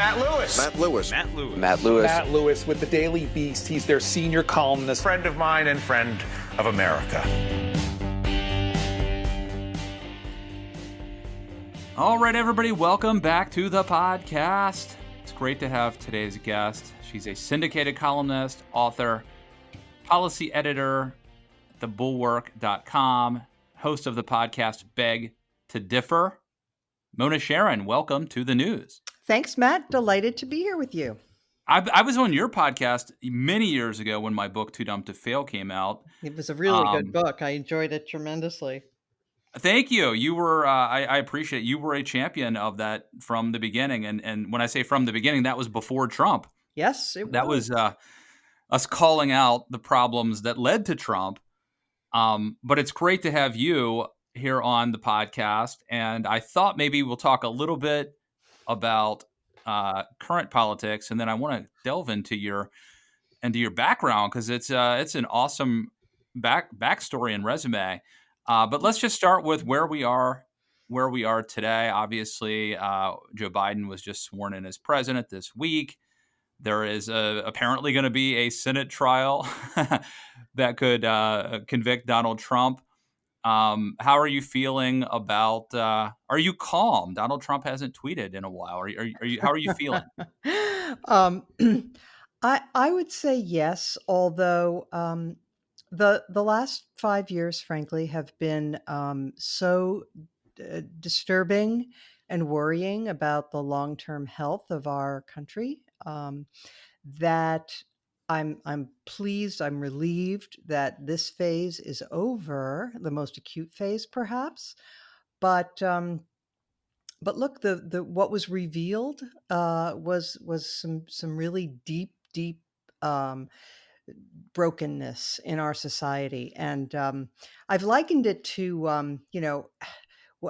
Matt Lewis. Matt Lewis. Matt Lewis. Matt Lewis. Matt Lewis with the Daily Beast. He's their senior columnist. Friend of mine and friend of America. All right, everybody, welcome back to the podcast. It's great to have today's guest. She's a syndicated columnist, author, policy editor at thebulwark.com, host of the podcast Beg to Differ. Mona Charen, welcome to the news. Thanks, Matt. Delighted to be here with you. I was on your podcast many years ago when my book Too Dumb to Fail came out. It was a really good book. I enjoyed it tremendously. Thank you. You were, I appreciate it. You were a champion of that from the beginning. And when I say from the beginning, that was before Trump. Yes, it was. That was us calling out the problems that led to Trump. But it's great to have you here on the podcast. And I thought maybe we'll talk a little bit about current politics. And then I want to delve into your background because it's an awesome backstory and resume. But let's just start with where we are today. Obviously, Joe Biden was just sworn in as president this week. There is apparently going to be a Senate trial that could convict Donald Trump. How are you feeling about? Are you calm? Donald Trump hasn't tweeted in a while. Are you? How are you feeling? I would say yes, although the last 5 years, frankly, have been so disturbing and worrying about the long-term health of our country that I'm pleased, I'm relieved that this phase is over, the most acute phase, perhaps. But look, the what was revealed was some really deep brokenness in our society, and I've likened it to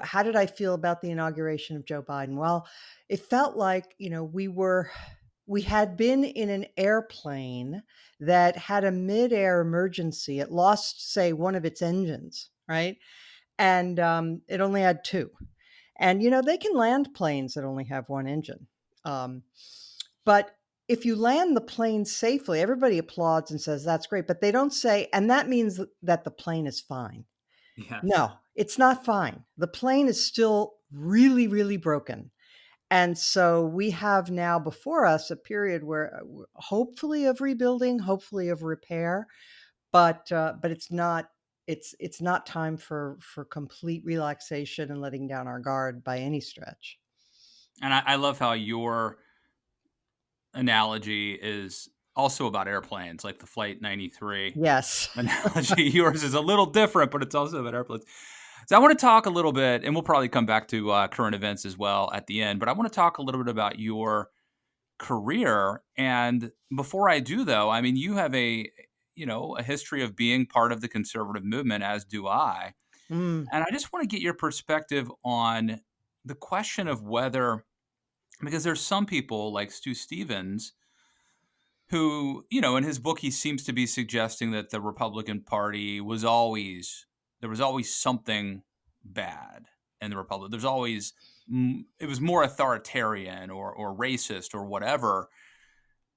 how did I feel about the inauguration of Joe Biden? Well, it felt like we had been in an airplane that had a mid-air emergency. It lost, say, one of its engines, right? And it only had two. And, they can land planes that only have one engine. But if you land the plane safely, everybody applauds and says, that's great. But they don't say, and that means that the plane is fine. Yes. No, it's not fine. The plane is still really, really broken. And so we have now before us a period where hopefully of rebuilding, hopefully of repair, but it's not time for complete relaxation and letting down our guard by any stretch. And I love how your analogy is also about airplanes, like the Flight 93. Yes. Analogy. Yours is a little different, but it's also about airplanes. So I want to talk a little bit, and we'll probably come back to current events as well at the end, but I want to talk a little bit about your career. And before I do, though, I mean, you have a history of being part of the conservative movement, as do I. And I just want to get your perspective on the question of whether, because there's some people like Stu Stevens who, in his book, he seems to be suggesting that the Republican Party there was always something bad in the Republic. It was more authoritarian or racist or whatever.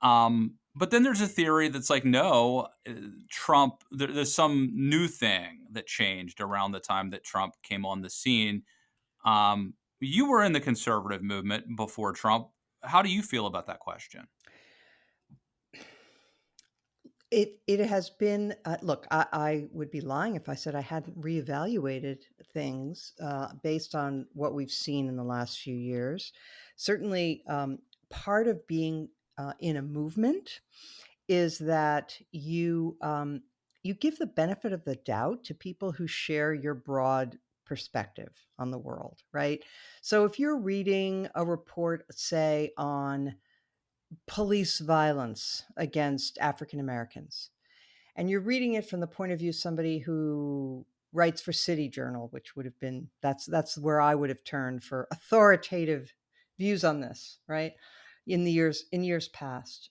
But then there's a theory that's like, no, Trump, there's some new thing that changed around the time that Trump came on the scene. You were in the conservative movement before Trump. How do you feel about that question? It has been, look, I would be lying if I said I hadn't reevaluated things based on what we've seen in the last few years. Certainly, part of being in a movement is that you give the benefit of the doubt to people who share your broad perspective on the world, right? So if you're reading a report, say, on police violence against African Americans, and you're reading it from the point of view of somebody who writes for City Journal, which would have been, that's where I would have turned for authoritative views on this, right? In years past.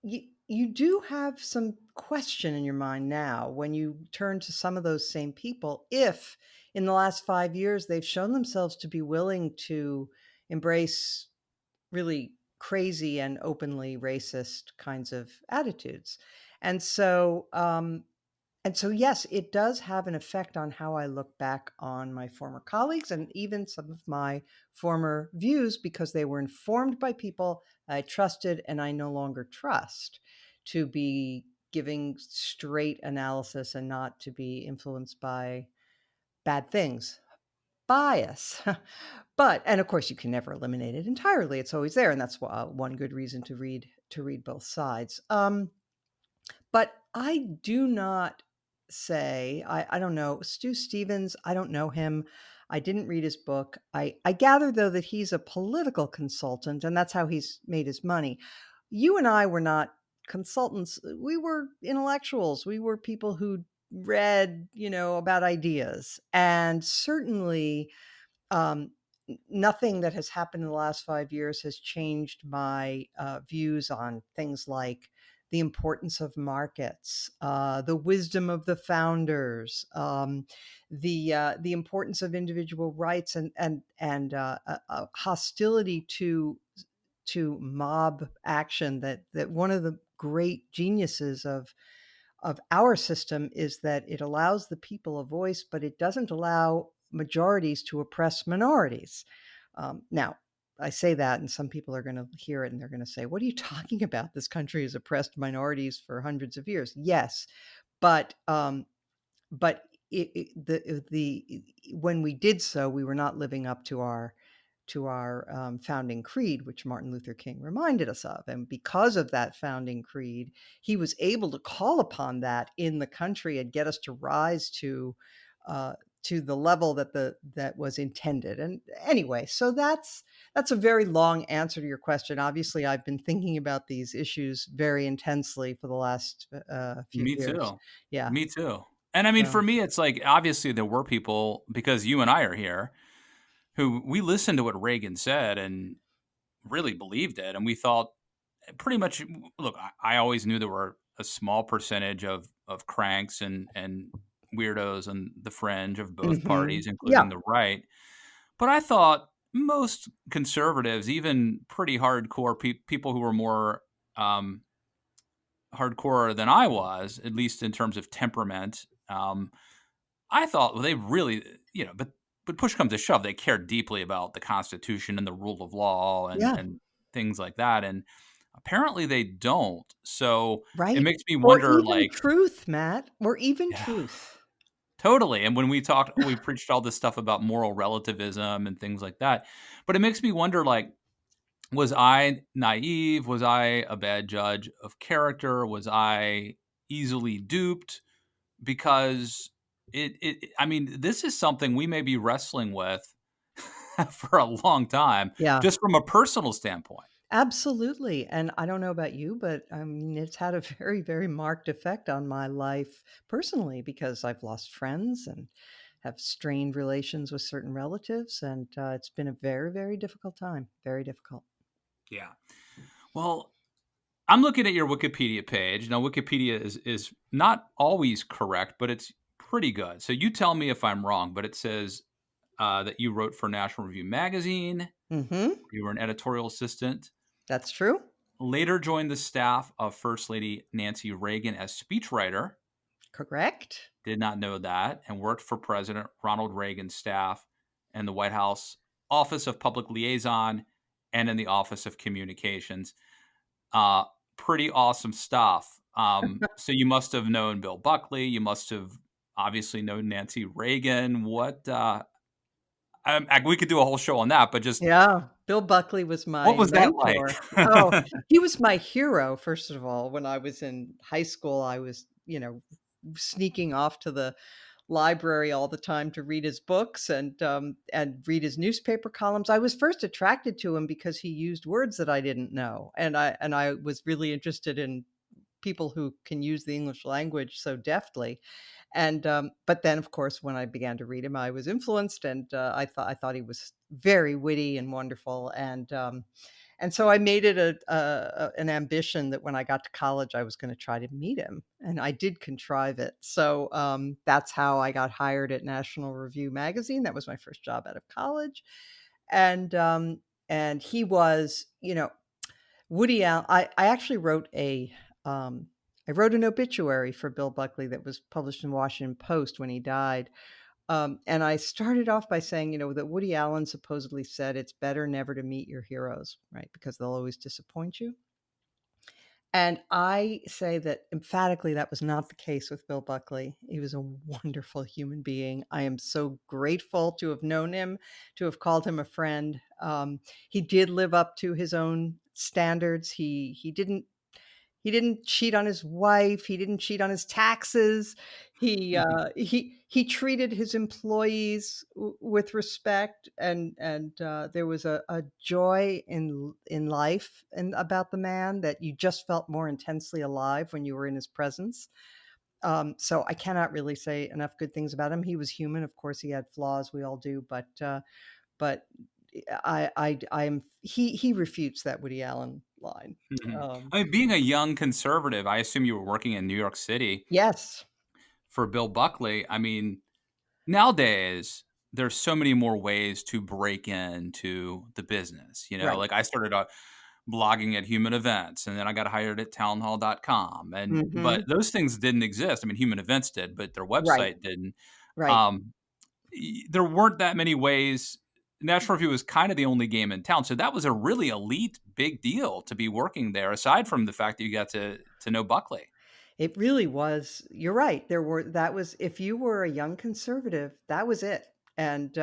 You do have some question in your mind now when you turn to some of those same people, if in the last 5 years they've shown themselves to be willing to embrace really crazy and openly racist kinds of attitudes. And so, yes, it does have an effect on how I look back on my former colleagues and even some of my former views, because they were informed by people I trusted and I no longer trust to be giving straight analysis and not to be influenced by bad things, bias. But and of course you can never eliminate it entirely. It's always there, and that's one good reason to read both sides. But I do not say, I don't know, Stu Stevens, I don't know him. I didn't read his book. I gather, though, that he's a political consultant, and that's how he's made his money. You and I were not consultants. We were intellectuals. We were people who read, about ideas. And certainly, um, nothing that has happened in the last 5 years has changed my views on things like the importance of markets, the wisdom of the founders, the importance of individual rights, and hostility to mob action. That one of the great geniuses of our system is that it allows the people a voice, but it doesn't allow majorities to oppress minorities. Now, I say that, and some people are going to hear it and they're going to say, "What are you talking about? This country has oppressed minorities for hundreds of years." Yes, but the when we did so, we were not living up to our founding creed, which Martin Luther King reminded us of. And because of that founding creed, he was able to call upon that in the country and get us to rise to the level that was intended. And anyway, so that's a very long answer to your question. Obviously, I've been thinking about these issues very intensely for the last few Me years. too. Yeah. Me too. And I mean, for So, me, it's like obviously there were people, because you and I are here, who we listened to what Reagan said and really believed it. And we thought pretty much, look, I always knew there were a small percentage of cranks and weirdos on the fringe of both parties, yeah. including the right. But I thought most conservatives, even pretty hardcore people who were more um, hardcore than I was, at least in terms of temperament, I thought, well, they really, but push comes to shove, they care deeply about the Constitution and the rule of law Yeah. and things like that. And apparently they don't. So it Right. makes me Or wonder, even like, truth, Matt, or even yeah, truth. totally. And when we preached all this stuff about moral relativism and things like that. But it makes me wonder, like, was I naive? Was I a bad judge of character? Was I easily duped? Because I mean, this is something we may be wrestling with for a long time, Yeah. just from a personal standpoint. Absolutely. And I don't know about you, but I mean, it's had a very, very marked effect on my life personally, because I've lost friends and have strained relations with certain relatives. And it's been a very, very difficult time. Very difficult. Yeah. Well, I'm looking at your Wikipedia page. Now, Wikipedia is not always correct, but it's pretty good. So you tell me if I'm wrong, but it says that you wrote for National Review magazine. Hmm. You were an editorial assistant. That's true. Later joined the staff of First Lady Nancy Reagan as speechwriter. Correct. Did not know that. And worked for President Ronald Reagan's staff and the White House Office of Public Liaison and in the Office of Communications. Uh, Pretty awesome stuff. So you must have known Bill Buckley. You must have obviously known Nancy Reagan. We could do a whole show on that, but just Yeah. Bill Buckley was what my was that like? mentor. Oh, he was my hero, first of all. When I was in high school, I was, sneaking off to the library all the time to read his books and read his newspaper columns. I was first attracted to him because he used words that I didn't know, and I was really interested in people who can use the English language so deftly. And but then, of course, when I began to read him, I was influenced, and I thought he was very witty and wonderful, and so I made it an ambition that when I got to college, I was going to try to meet him, and I did contrive it. So that's how I got hired at National Review magazine. That was my first job out of college, and And he was, Woody Allen. I actually wrote I wrote an obituary for Bill Buckley that was published in Washington Post when he died. And I started off by saying, that Woody Allen supposedly said it's better never to meet your heroes, right? Because they'll always disappoint you. And I say that emphatically that was not the case with Bill Buckley. He was a wonderful human being. I am so grateful to have known him, to have called him a friend. He did live up to his own standards. He didn't cheat on his wife. He didn't cheat on his taxes. He treated his employees with respect, and there was a joy in life and about the man that you just felt more intensely alive when you were in his presence. So I cannot really say enough good things about him. He was human, of course. He had flaws. We all do, but he refutes that Woody Allen line. I mean, being a young conservative, I assume you were working in New York City Yes. for Bill Buckley. I mean, nowadays there's so many more ways to break into the business. Right. Like I started blogging at Human Events, and then I got hired at townhall.com. But those things didn't exist. I mean, Human Events did, but their Right. website didn't. Right. There weren't that many ways. National Review was kind of the only game in town. So that was a really elite, big deal to be working there, aside from the fact that you got to know Buckley. It really was. You're right. If you were a young conservative, that was it. And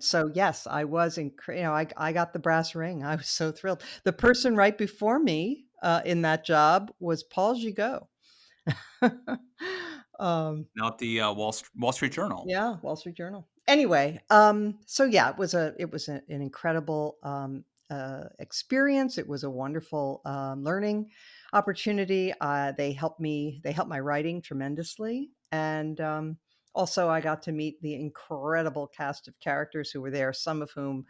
so, yes, I was, I got the brass ring. I was so thrilled. The person right before me in that job was Paul Gigot. Not the Wall Street Journal. Yeah, Wall Street Journal. Anyway, so yeah, it was an incredible experience. It was a wonderful learning opportunity. They helped my writing tremendously, and also I got to meet the incredible cast of characters who were there. Some of whom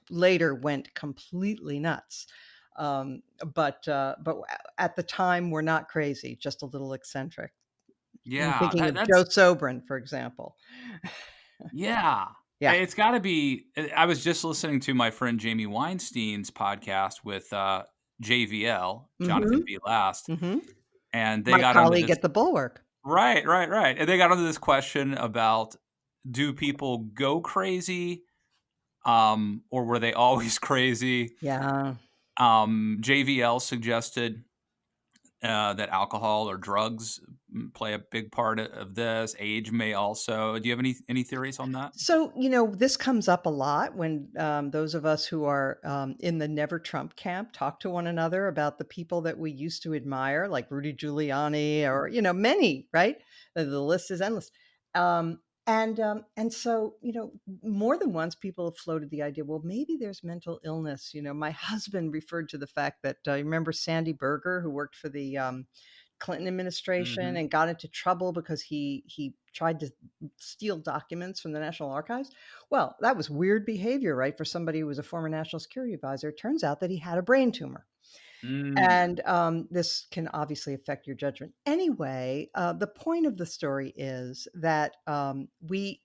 later went completely nuts, but at the time were not crazy, just a little eccentric. I'm Yeah, thinking of that's Joe Sobran, for example. yeah. Yeah. It's got to be. I was just listening to my friend Jamie Weinstein's podcast with JVL, Jonathan V. Last, and they My got onto colleague this. at the Bulwark. Right. And they got onto this question about, do people go crazy, or were they always crazy? Yeah. JVL suggested that alcohol or drugs play a big part of this. Age may also. Do you have any theories on that? So, this comes up a lot when those of us who are in the never Trump camp talk to one another about the people that we used to admire, like Rudy Giuliani or, many, right? The list is endless. And so, more than once people have floated the idea, well, maybe there's mental illness. My husband referred to the fact that, you remember Sandy Berger, who worked for the Clinton administration and got into trouble because he tried to steal documents from the National Archives. Well, that was weird behavior, right? For somebody who was a former national security advisor. It turns out that he had a brain tumor. And this can obviously affect your judgment. Anyway, the point of the story is that we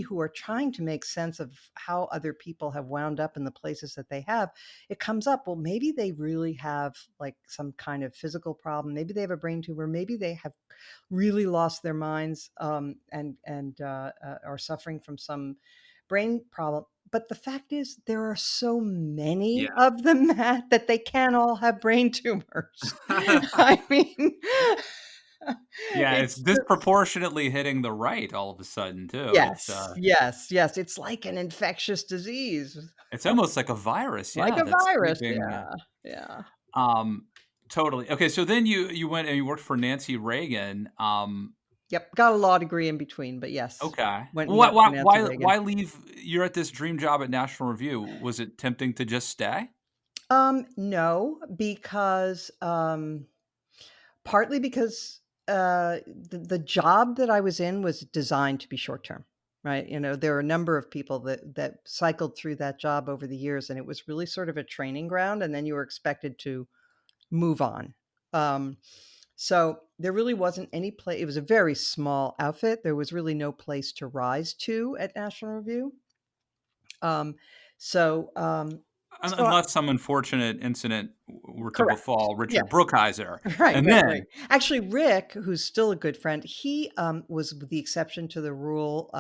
who are trying to make sense of how other people have wound up in the places that they have, it comes up, well, maybe they really have like some kind of physical problem. Maybe they have a brain tumor. Maybe they have really lost their minds and are suffering from some brain problem. But the fact is, there are so many of them, Matt, that they can't all have brain tumors. I mean, it's disproportionately hitting the right all of a sudden, too. Yes, yes. It's like an infectious disease. It's almost like a virus. Like a virus. Sweeping, Yeah. Totally. Okay, so then you went and you worked for Nancy Reagan. Yep, got a law degree in between, but yes. Okay. Why leave? You're at this dream job at National Review. Was it tempting to just stay? No, because partly because the job that I was in was designed to be short term, right? There are a number of people that cycled through that job over the years, and it was really sort of a training ground, and then you were expected to move on. So there really wasn't any place. It was a very small outfit. There was really no place to rise to at National Review. So unless some unfortunate incident were to correct. befall Yeah. Richard Brookhiser. Right, And right, right. then Actually, Rick, who's still a good friend, he was the exception to the rule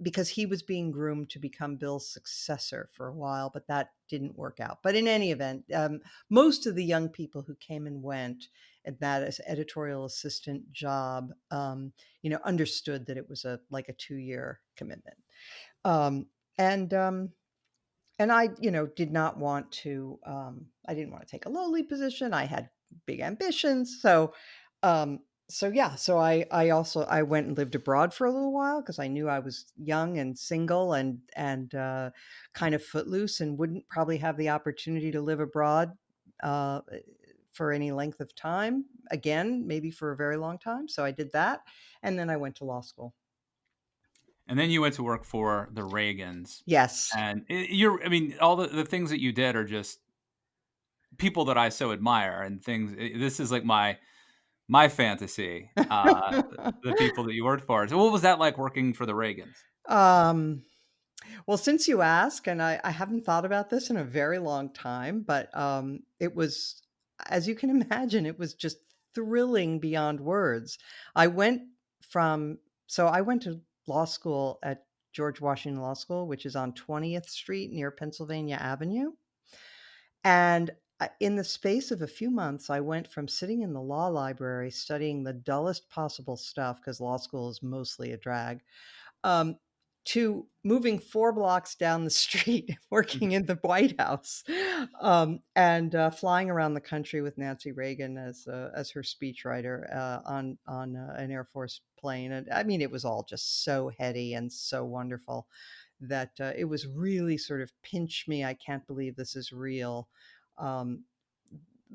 because he was being groomed to become Bill's successor for a while, but that didn't work out. But in any event, most of the young people who came and went at that as editorial assistant job, understood that it was like a 2-year commitment. Um, and and I, did not want to, I didn't want to take a lowly position. I had big ambitions. Um, so I went and lived abroad for a little while because I knew I was young and single and kind of footloose and wouldn't probably have the opportunity to live abroad uh, for any length of time again, maybe for a very long time. So I did that, and then I went to law school. you went to work for the Reagans. Yes. And I mean, all the things that you did are just people that I so admire and things. This is like my fantasy, the people that you worked for. So what was that like working for the Reagans? Um, Well, since you ask, and I haven't thought about this in a very long time, but it was, as you can imagine, it was just thrilling beyond words. I went from, so I went to law school at George Washington Law School, which is on 20th Street near Pennsylvania Avenue. And in the space of a few months, I went from sitting in the law library studying the dullest possible stuff, because law school is mostly a drag, um, to moving 4 blocks down the street, working in the White House, and flying around the country with Nancy Reagan as her speechwriter on an Air Force plane. And I mean, it was all just so heady and so wonderful that it was really sort of pinch me. I can't believe this is real um,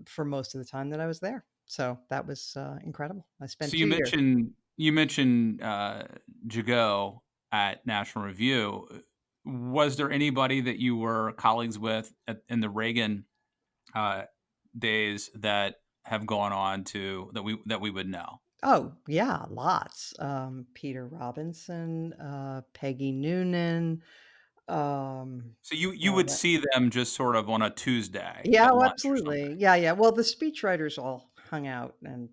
for most of the time that I was there. So that was incredible. I spent So 2 years. you mentioned Jago at National Review. Was there anybody that you were colleagues with in the Reagan uh, days that have gone on to that we would know? Oh, yeah, lots. Peter Robinson, Peggy Noonan. So you Oh, would see them just sort of on a Tuesday yeah, at oh, lunch or something. absolutely. Yeah, yeah. Well, the speechwriters all hung out, and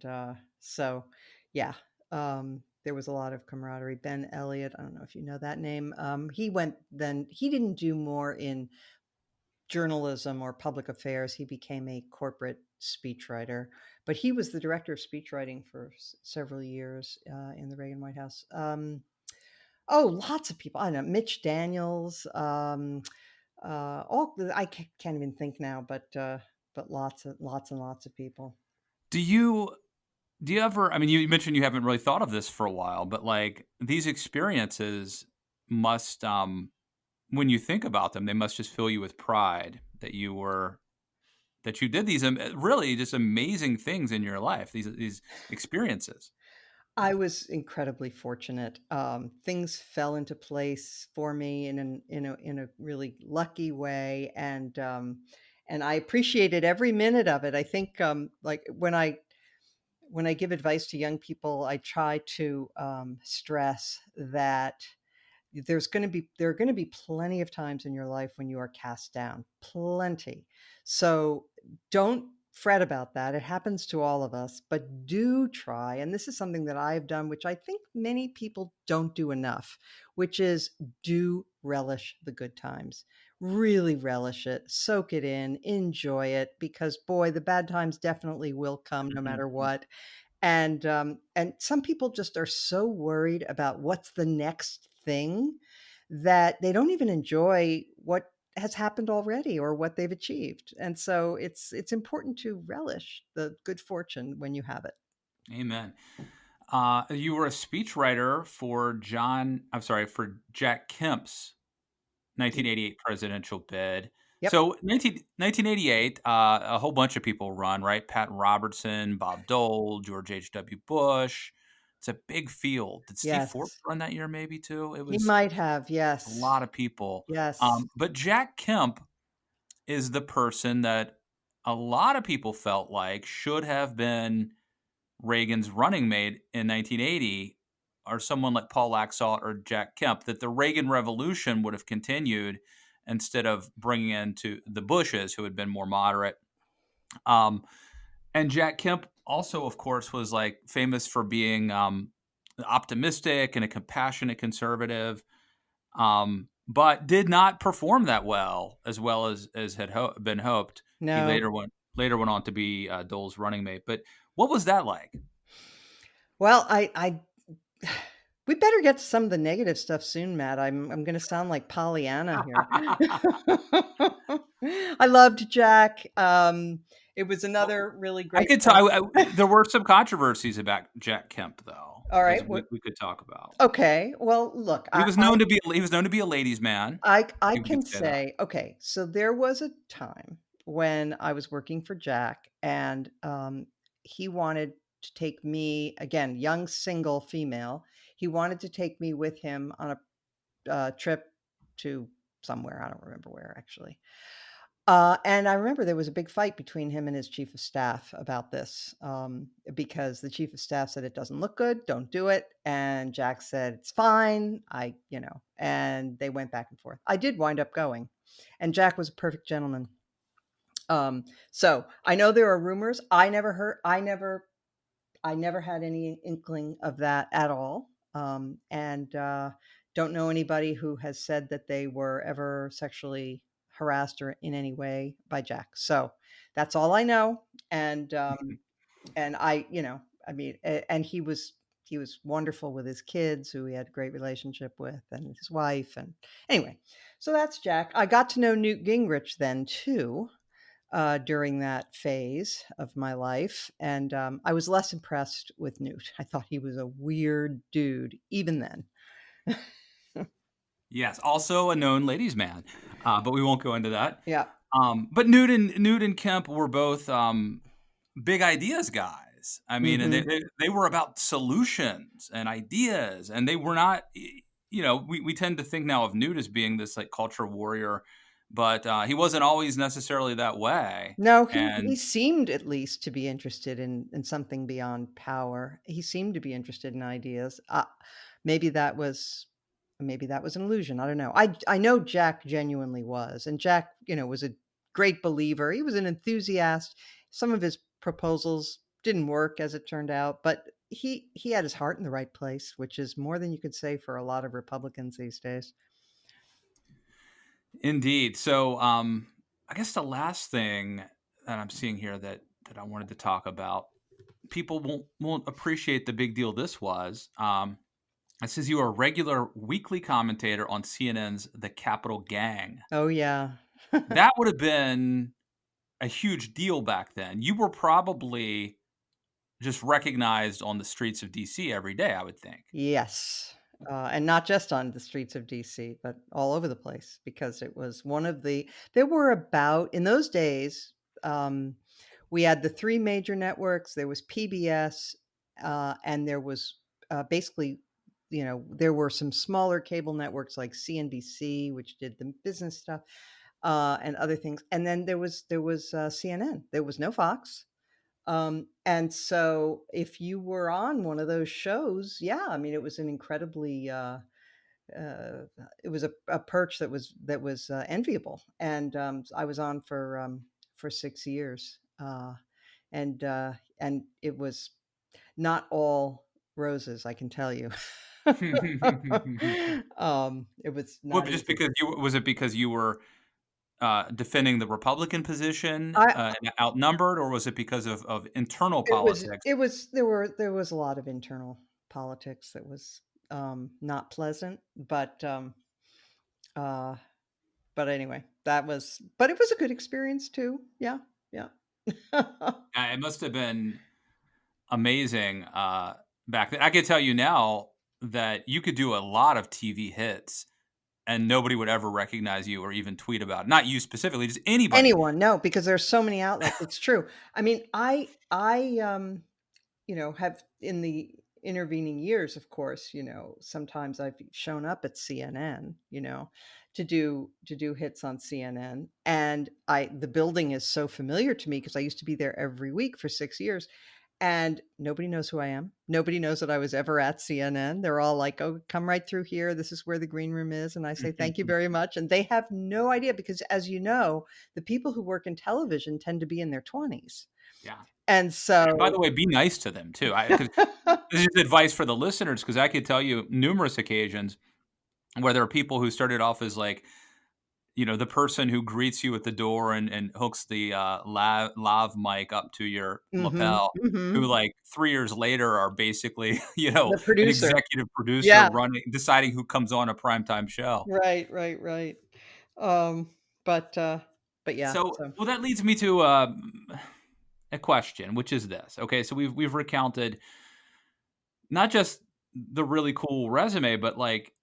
so yeah, there was a lot of camaraderie. Ben Elliott, I don't know if you know that name. He went then. He didn't do more in journalism or public affairs. He became a corporate speechwriter, but he was the director of speechwriting for several years in the Reagan White House. Oh, lots of people. I don't know Mitch Daniels. Can't even think now, but lots and lots of people. Do you do you ever? I mean, you mentioned you haven't really thought of this for a while, but like these experiences must, when you think about them, they must just fill you with pride that you did these really just amazing things in your life. These experiences. I was incredibly fortunate. Things fell into place for me in a really lucky way, and I appreciated every minute of it. I think like when I give advice to young people, I try to stress that there are going to be plenty of times in your life when you are cast down, plenty. So don't fret about that. It happens to all of us, but do try, and this is something that I've done, which I think many people don't do enough, which is do relish the good times. Really relish it, soak it in, enjoy it, because boy, the bad times definitely will come no matter what. And some people just are so worried about what's the next thing that they don't even enjoy what has happened already or what they've achieved. And so it's important to relish the good fortune when you have it. Amen. You were a speechwriter for for Jack Kemp's Y- 1988 presidential bid. Yep. So 1988, a whole bunch of people run, right? Pat Robertson, Bob Dole, George H.W. Bush. It's a big field. Did Steve Forbes Yes. run that year maybe too? It He was might have. a Yes. lot of people. Yes. But Jack Kemp is the person that a lot of people felt like should have been Reagan's running mate in 1980, or someone like Paul Laxalt or Jack Kemp, that the Reagan Revolution would have continued instead of bringing in to the Bushes, who had been more moderate. And Jack Kemp also, of course, was like famous for being optimistic and a compassionate conservative, but did not perform that well as had been hoped. He No. later went on to be Dole's running mate. But what was that like? Well, I we better get to some of the negative stuff soon, Matt. I'm going to sound like Pollyanna here. I loved Jack. It was another really I great could friend. tell there were some controversies about Jack Kemp, though, All as right. we could talk about. Okay. Well, look, He was known to be a ladies' man. I We can could say that. say, okay, so there was a time when I was working for Jack, and he wanted to take me, again, young single female. He wanted to take me with him on a trip to somewhere. I don't remember where actually. And I remember there was a big fight between him and his chief of staff about this, because the chief of staff said it doesn't look good, don't do it, and Jack said it's fine. And they went back and forth. I did wind up going, and Jack was a perfect gentleman. So I know there are rumors. I never heard. I never had any inkling of that at all. And don't know anybody who has said that they were ever sexually harassed or in any way by Jack. So that's all I know. And I, I mean, and he was wonderful with his kids, who he had a great relationship with, and his wife. And anyway, so that's Jack. I got to know Newt Gingrich then too, during that phase of my life. And I was less impressed with Newt. I thought he was a weird dude, even then. Yes, also a known ladies' man, but we won't go into that. Yeah. But Newt and Kemp were both big ideas guys. I mean, and they were about solutions and ideas, and they were not. We tend to think now of Newt as being this like culture warrior, but he wasn't always necessarily that way. No, he seemed at least to be interested in something beyond power. He seemed to be interested in ideas. Maybe that was an illusion. I don't know. I know Jack genuinely was, and Jack, was a great believer. He was an enthusiast. Some of his proposals didn't work, as it turned out, but he had his heart in the right place, which is more than you could say for a lot of Republicans these days. Indeed. So I guess the last thing that I'm seeing here that I wanted to talk about, people won't appreciate the big deal this was. It says you are a regular weekly commentator on CNN's The Capitol Gang. Oh, yeah. That would have been a huge deal back then. You were probably just recognized on the streets of DC every day, I would think. Yes. And not just on the streets of DC, but all over the place, because it was there were about, in those days, we had the three major networks. There was PBS, and there was basically, there were some smaller cable networks like CNBC, which did the business stuff, and other things. And then there was CNN. There was no Fox. And so if you were on one of those shows, yeah, I mean, it was an incredibly, it was a perch that was enviable. And I was on for 6 years, and it was not all roses, I can tell you. It was not. Well, just because because you were defending the Republican position, and outnumbered, or was it because of internal politics? There was a lot of internal politics that was not pleasant, but anyway, but it was a good experience too. Yeah. It must have been amazing back then. I can tell you now that you could do a lot of TV hits and nobody would ever recognize you or even tweet about it. Not you specifically, just anybody. Anyone, no, because there's so many outlets. It's true. I mean, I have, in the intervening years, of course, sometimes I've shown up at CNN, to do hits on CNN, and the building is so familiar to me because I used to be there every week for 6 years. And nobody knows who I am. Nobody knows that I was ever at CNN. They're all like, "Oh, come right through here. This is where the green room is." And I say, "Thank you very much." And they have no idea because, as you know, the people who work in television tend to be in their 20s. Yeah. And And by so the way, be nice to them too. Because this is advice for the listeners, because I could tell you numerous occasions where there are people who started off as like, the person who greets you at the door and hooks the lav mic up to your Mhm, lapel, who mhm. like 3 years later are basically, The an producer. executive producer Yeah. deciding who comes on a primetime show. Right, right, right. Um, but, uh, but yeah, So, so well, that leads me to a question, which is this. Okay, so we've recounted not just the really cool resume, but like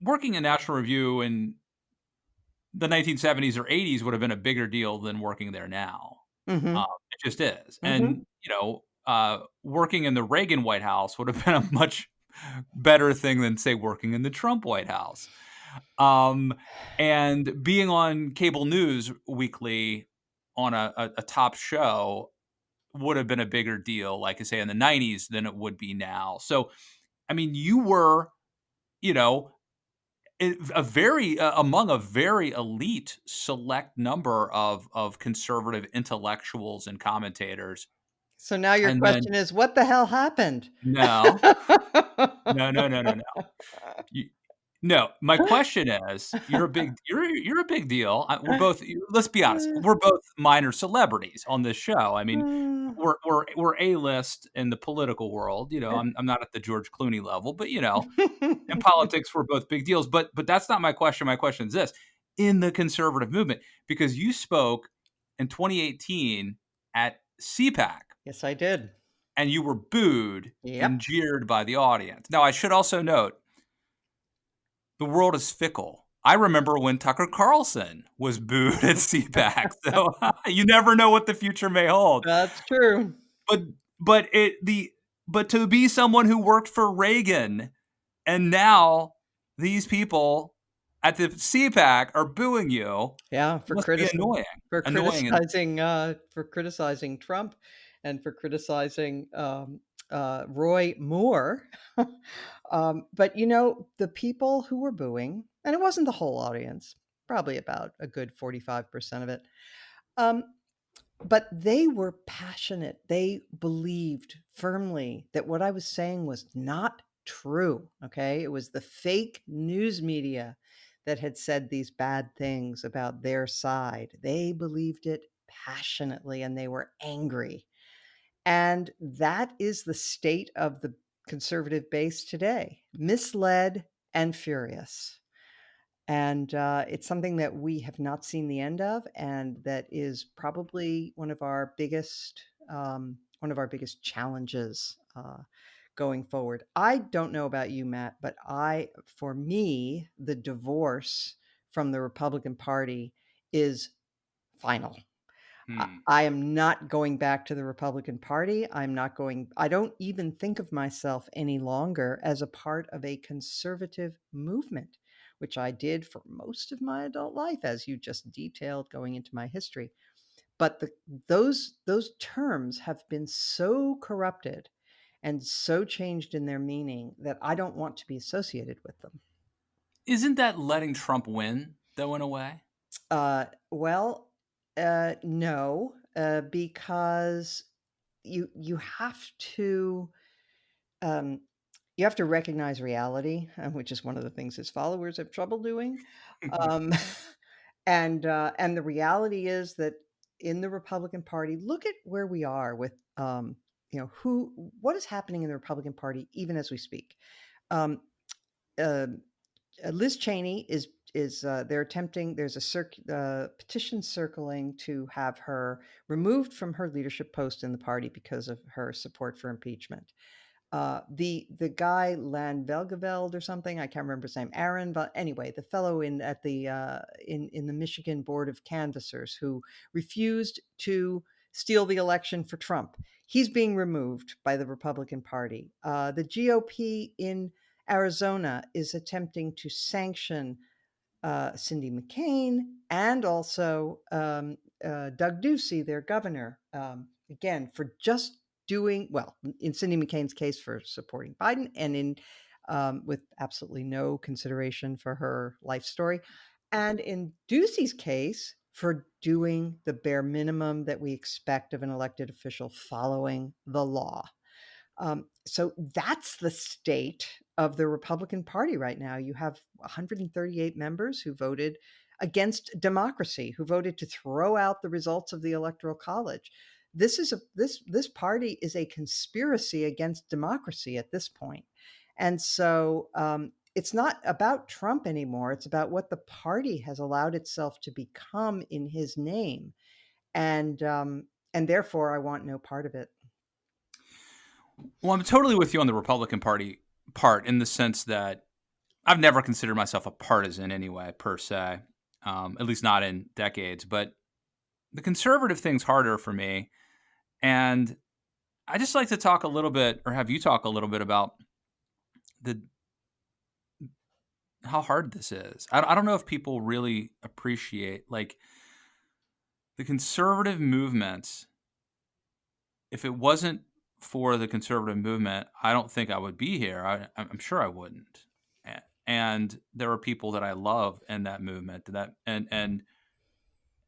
working in National Review in the 1970s or 80s would have been a bigger deal than working there now. Mhm, It just is. mhm. And, working in the Reagan White House would have been a much better thing than, say, working in the Trump White House. Um, and being on cable news weekly on a top show would have been a bigger deal, like I say, in the 90s than it would be now. So, I mean, you were, you know, among a very elite select number of conservative intellectuals and commentators. So now your And then question is, what the hell happened? no, no, no, no, no, no. You no, my question is, you're a big deal. We're both let's be honest, we're both minor celebrities on this show. I mean, we're A-list in the political world, I'm not at the George Clooney level, but, in politics, we're both big deals. But that's not my question. My question is this: in the conservative movement, because you spoke in 2018 at CPAC Yes, I did. and you were booed and Yep. jeered by the audience. Now, I should also note the world is fickle. I remember when Tucker Carlson was booed at CPAC, so you never know what the future may hold. That's true. But but to be someone who worked for Reagan and now these people at the CPAC are booing you Yeah, must be annoying. for Annoying and criticizing Trump and for criticizing, Roy Moore. But, the people who were booing, and it wasn't the whole audience, probably about a good 45% of it, um, but they were passionate. They believed firmly that what I was saying was not true, okay? It was the fake news media that had said these bad things about their side. They believed it passionately and they were angry. And that is the state of the conservative base today, misled and furious. And it's something that we have not seen the end of, and that is probably one of our biggest challenges going forward. I don't know about you, Matt, but for me, the divorce from the Republican Party is final. hmm. I am not going back to the Republican Party. I don't even think of myself any longer as a part of a conservative movement, which I did for most of my adult life, as you just detailed going into my history. But those terms have been so corrupted and so changed in their meaning that I don't want to be associated with them. Isn't that letting Trump win, though, in a way? Well, no, because you have to um, you have to recognize reality, which is one of the things his followers have trouble doing. Um, and the reality is that in the Republican Party, look at where we are with what is happening in the Republican Party even as we speak. Um, uh, Liz Cheney is they're attempting. There's a petition circling to have her removed from her leadership post in the party because of her support for impeachment. The guy Landvelgeveld or something, I can't remember his name, Aaron, but anyway, the fellow in the Michigan Board of Canvassers who refused to steal the election for Trump, he's being removed by the Republican Party. The GOP in Arizona is attempting to sanction Cindy McCain and also Doug Ducey, their governor, again for just doing well in Cindy McCain's case for supporting Biden, and in with absolutely no consideration for her life story, and in Ducey's case for doing the bare minimum that we expect of an elected official following the law. So that's the state of the Republican Party right now. You have 138 members who voted against democracy, who voted to throw out the results of the Electoral College. This party is a conspiracy against democracy at this point. And so it's not about Trump anymore. It's about what the party has allowed itself to become in his name. And therefore, I want no part of it. Well, I'm totally with you on the Republican Party part in the sense that I've never considered myself a partisan anyway, per se, at least not in decades. But the conservative thing's harder for me. And I just like to talk a little bit, or have you talk a little bit about how hard this is. I don't know if people really appreciate, like, the conservative movement. If it wasn't for the conservative movement, I don't think I would be here. I'm sure I wouldn't. And there are people that I love in that movement, and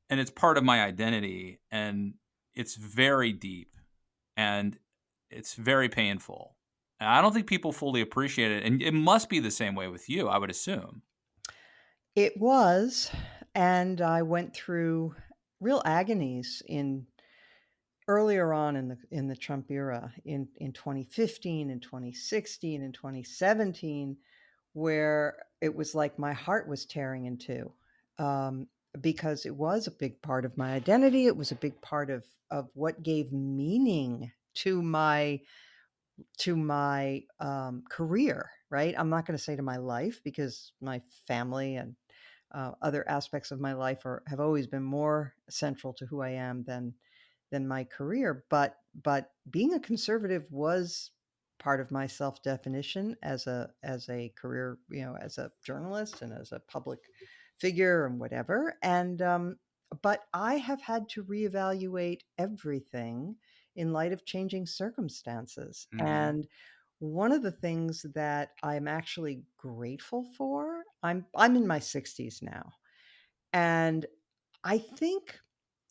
it's part of my identity, and it's very deep, and it's very painful. And I don't think people fully appreciate it, and it must be the same way with you, I would assume. It was, and I went through real agonies in earlier on in the Trump era, in 2015 and 2016 and 2017, where it was like my heart was tearing in two, because it was a big part of my identity. It was a big part of what gave meaning to my career. Right? I'm not going to say to my life, because my family and other aspects of my life have always been more central to who I am than my career. But being a conservative was part of my self-definition as a career, as a journalist and as a public figure and whatever. And but I have had to reevaluate everything in light of changing circumstances. Mm-hmm. And one of the things that I'm actually grateful for, I'm in my 60s now, and I think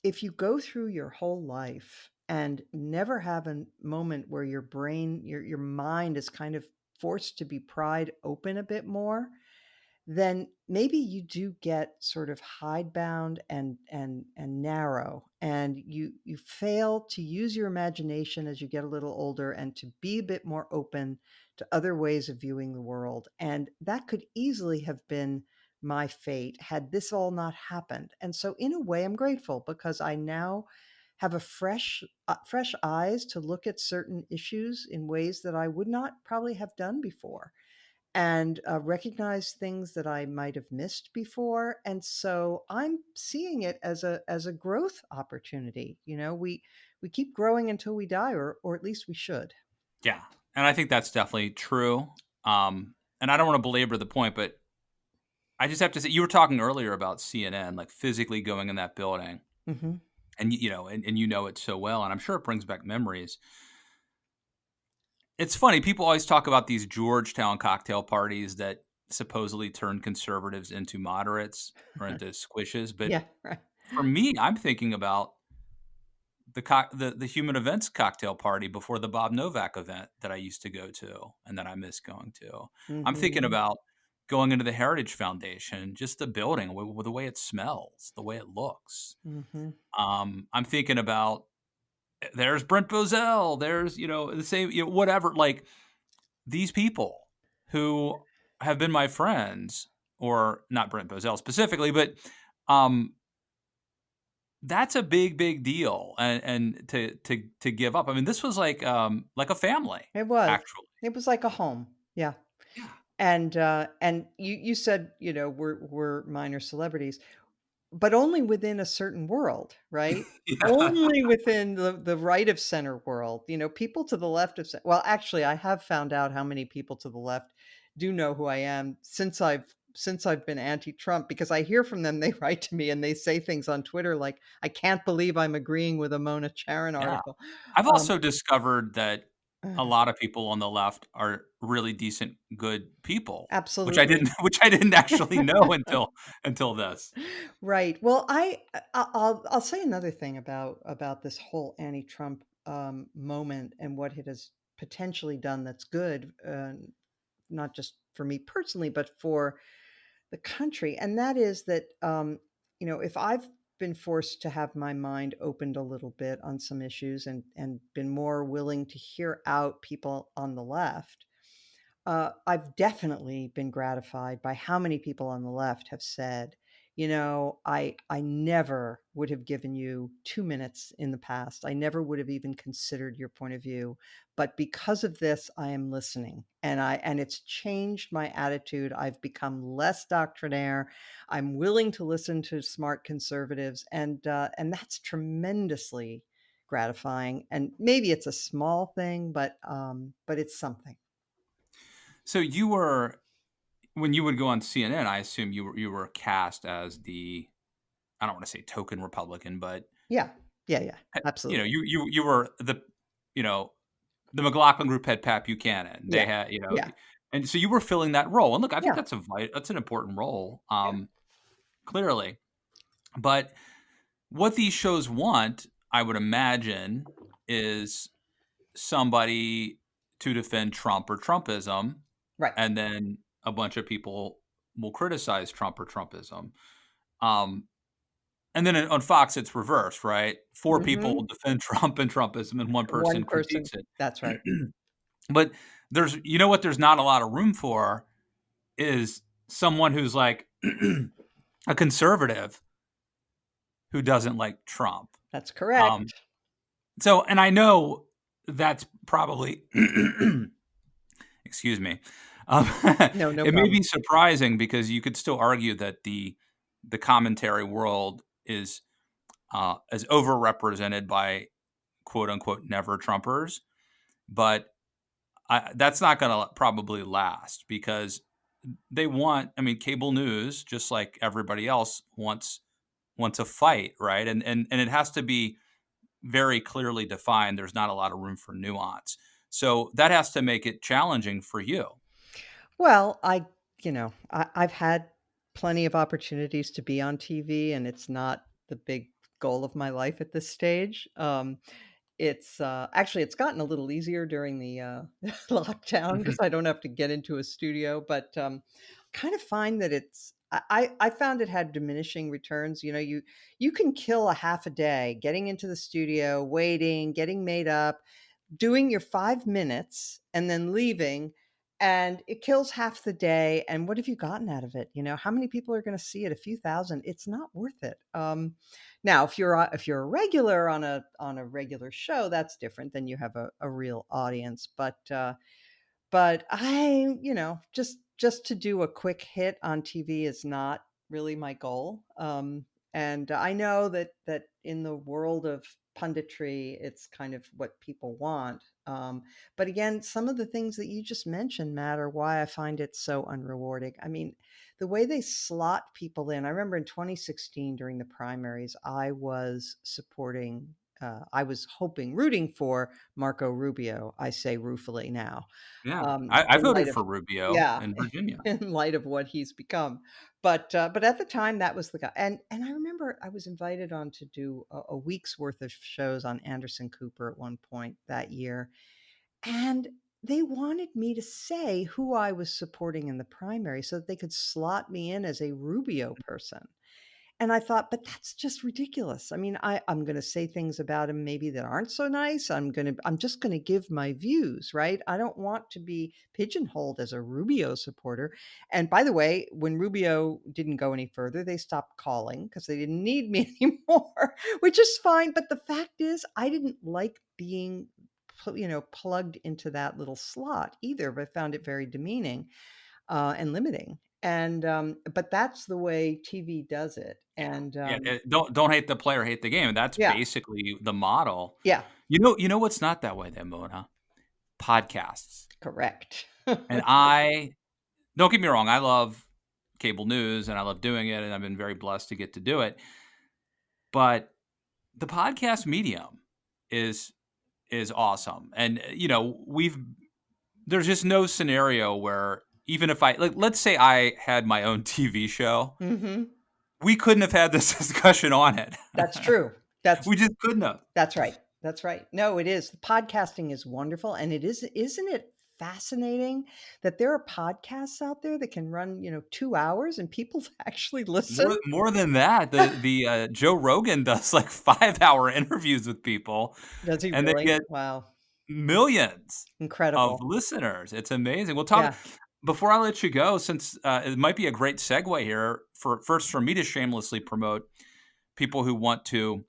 if you go through your whole life and never have a moment where your brain, your mind is kind of forced to be pried open a bit more, then maybe you do get sort of hidebound and narrow, and you fail to use your imagination as you get a little older and to be a bit more open to other ways of viewing the world. And that could easily have been my fate had this all not happened. And so in a way, I'm grateful, because I now have a fresh eyes to look at certain issues in ways that I would not probably have done before, and recognize things that I might have missed before. And so I'm seeing it as a growth opportunity. We keep growing until we die, or at least we should. Yeah, and I think that's definitely true. And I don't want to belabor the point, but I just have to say, you were talking earlier about CNN, like physically going in that building, Mm-hmm. and and you know it so well, and I'm sure it brings back memories. It's funny, people always talk about these Georgetown cocktail parties that supposedly turn conservatives into moderates or into squishes, but Yeah, right. for me, I'm thinking about the Human Events cocktail party before the Bob Novak event that I used to go to and that I miss going to. I'm thinking Mm-hmm. about going into the Heritage Foundation, just the building, with the way it smells, the way it looks. Mm-hmm. I'm thinking about, there's Brent Bozell, there's, the same, whatever, like, these people who have been my friends, or not Brent Bozell specifically, but that's a big, big deal, and to give up. I mean, this was like a family, It was. actually. It was like a home. Yeah. Yeah. And you said, we're minor celebrities, but only within a certain world, right? Yeah. Only within the right of center world. People to the left well, actually, I have found out how many people to the left do know who I am since I've since I've been anti-Trump, because I hear from them, they write to me and they say things on Twitter like, "I can't believe I'm agreeing with a Mona Charen Yeah. article." I've Um, also discovered that a lot of people on the left are really decent, good people, which I Absolutely. didn't which I didn't actually know until this. Right. Well, I'll say another thing about this whole anti-Trump moment and what it has potentially done that's good, not just for me personally, but for the country. And that is that, if I've been forced to have my mind opened a little bit on some issues and been more willing to hear out people on the left, I've definitely been gratified by how many people on the left have said, I never would have given you 2 minutes in the past. I never would have even considered your point of view, but because of this, I am listening, and it's changed my attitude. I've become less doctrinaire. I'm willing to listen to smart conservatives, and that's tremendously gratifying. And maybe it's a small thing, but it's something. So you were when you would go on CNN, I assume you were cast as the I don't want to say token Republican, but Yeah. Yeah, yeah, absolutely. you were you know the McLaughlin group had Pat Buchanan. They Yeah. had Yeah. and so you were filling that role. And look, I think Yeah. that's an important role, Yeah. clearly. But what these shows want, I would imagine, is somebody to defend Trump or Trumpism, Right. and then a bunch of people will criticize Trump or Trumpism. Um, and then on Fox, it's reversed, right? Four people will Mhm. defend Trump and Trumpism, and one One person person. critiques it. That's right. But what there's not a lot of room for is someone who's like a conservative who doesn't like Trump. That's correct. Um, so, and I know that's probably, excuse me, um, No, no it may problem. be surprising because you could still argue that the commentary world is overrepresented by quote unquote never Trumpers, but that's not going to probably last because they want. I mean, cable news, just like everybody else, wants a fight, right? And it has to be very clearly defined. There's not a lot of room for nuance. So that has to make it challenging for you. Well, I've had plenty of opportunities to be on TV, and it's not the big goal of my life at this stage. It's actually it's gotten a little easier during the lockdown because I don't have to get into a studio, but kind of find that I found it had diminishing returns. You can kill a half a day getting into the studio, waiting, getting made up, doing your 5 minutes and then leaving, and it kills half the day. And what have you gotten out of it? How many people are going to see it? A few thousand. It's not worth it. Now, if you're a regular on a regular show, that's different. Then you have a real audience. But just to do a quick hit on TV is not really my goal. And I know that in the world of punditry, it's kind of what people want. But again, some of the things that you just mentioned, Matt, are why I find it so unrewarding. I mean, the way they slot people in. I remember in 2016 during the primaries, I was rooting for Marco Rubio. I say ruefully now, Yeah, I in voted light of for Rubio yeah, in Virginia. in light of what he's become. But at the time, that was the guy. And I remember I was invited on to do a week's worth of shows on Anderson Cooper at one point that year, and they wanted me to say who I was supporting in the primary so that they could slot me in as a Rubio person. And I thought, but that's just ridiculous. I mean, I'm going to say things about him maybe that aren't so nice. I'm just going to give my views, right? I don't want to be pigeonholed as a Rubio supporter. And by the way, when Rubio didn't go any further, they stopped calling because they didn't need me anymore, which is fine. But the fact is, I didn't like being, plugged into that little slot either. But I found it very demeaning and limiting. And but that's the way TV does it. And Yeah, don't hate the player, hate the game. That's yeah, basically the model. yeah, You know what's not that way then, Mona? Podcasts. correct. And I don't get me wrong, I love cable news, and I love doing it, and I've been very blessed to get to do it. But the podcast medium is awesome. And, there's just no scenario where even if let's say I had my own TV show, we couldn't have had this discussion on it. That's true. We just couldn't have. That's right. That's right. No, it is. Podcasting is wonderful. And isn't it fascinating that there are podcasts out there that can run, 2 hours and people actually listen? More than that, the Joe Rogan does like 5-hour interviews with people. Does he and really? They get wow. Millions Incredible of listeners. It's amazing. We'll talk before I let you go, since it might be a great segue here for me to shamelessly promote people who want to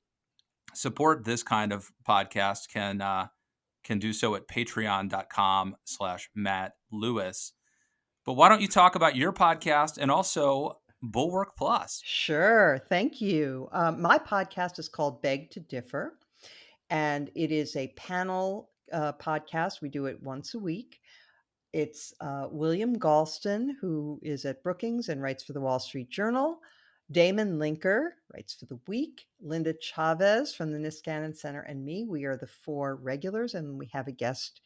support this kind of podcast can do so at patreon.com/Matt Lewis. But why don't you talk about your podcast and also Bulwark Plus? Sure. Thank you. My podcast is called Beg to Differ, and it is a panel podcast. We do it once a week. It's William Galston, who is at Brookings and writes for the Wall Street Journal. Damon Linker writes for The Week. Linda Chavez from the Niskanen Center, and me. We are the 4 regulars, and we have a guest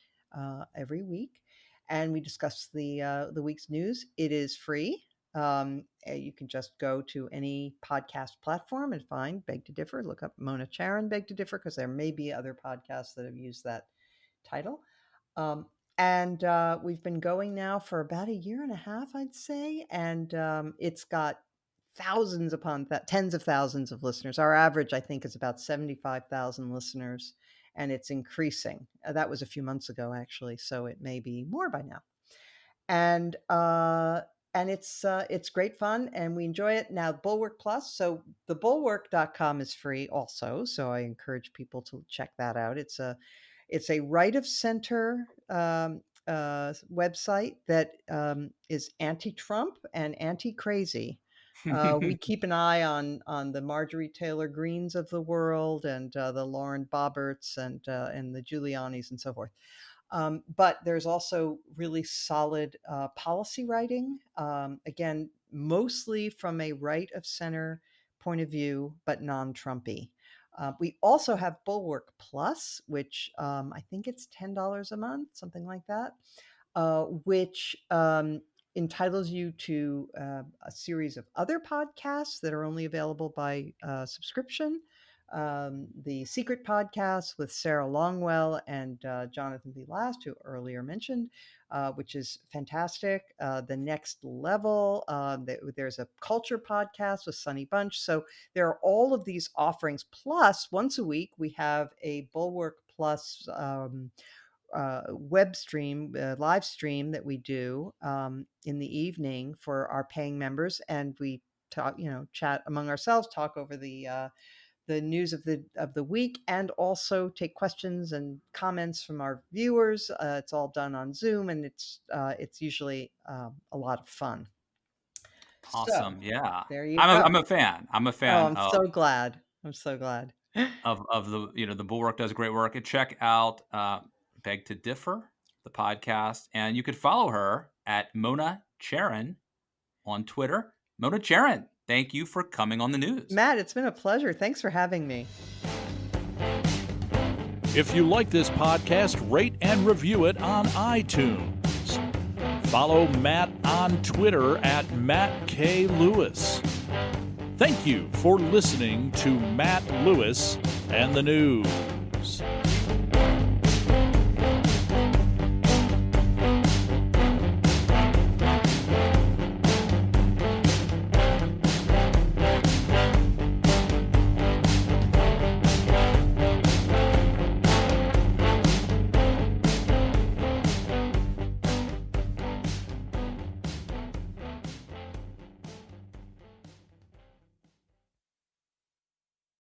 every week. And we discuss the week's news. It is free. You can just go to any podcast platform and find Beg to Differ. Look up Mona Charen, Beg to Differ, because there may be other podcasts that have used that title. And we've been going now for about 1.5 years, I'd say. And it's got thousands upon tens of thousands of listeners. Our average, I think, is about 75,000 listeners, and it's increasing. That was a few months ago, actually, so it may be more by now. And it's great fun, and we enjoy it. Now, Bulwark Plus, so the bulwark.com is free also, so I encourage people to check that out. It's a right of center website that is anti-Trump and anti-crazy. We keep an eye on the Marjorie Taylor Greens of the world and the Lauren Bobberts and the Giulianis and so forth. But there's also really solid policy writing, again, mostly from a right of center point of view, but non-Trumpy. We also have Bulwark Plus, which I think it's $10 a month, something like that, which entitles you to a series of other podcasts that are only available by subscription. The Secret Podcast with Sarah Longwell and Jonathan B. Last, who earlier mentioned, which is fantastic. The Next Level, there's a Culture Podcast with Sunny Bunch. So there are all of these offerings. Plus, once a week, we have a Bulwark Plus web stream, live stream that we do in the evening for our paying members, and we talk, chat among ourselves, talk over the news of the week, and also take questions and comments from our viewers. It's all done on Zoom, and it's usually a lot of fun. Awesome, so, yeah. There you go. I'm a fan. I'm so glad. I'm so glad. of the the Bulwark does great work. And check out Beg to Differ, the podcast, and you could follow her at Mona Charen on Twitter. Mona Charen, thank you for coming on the news. Matt, it's been a pleasure. Thanks for having me. If you like this podcast, rate and review it on iTunes. Follow Matt on Twitter at Matt K. Lewis. Thank you for listening to Matt Lewis and the News.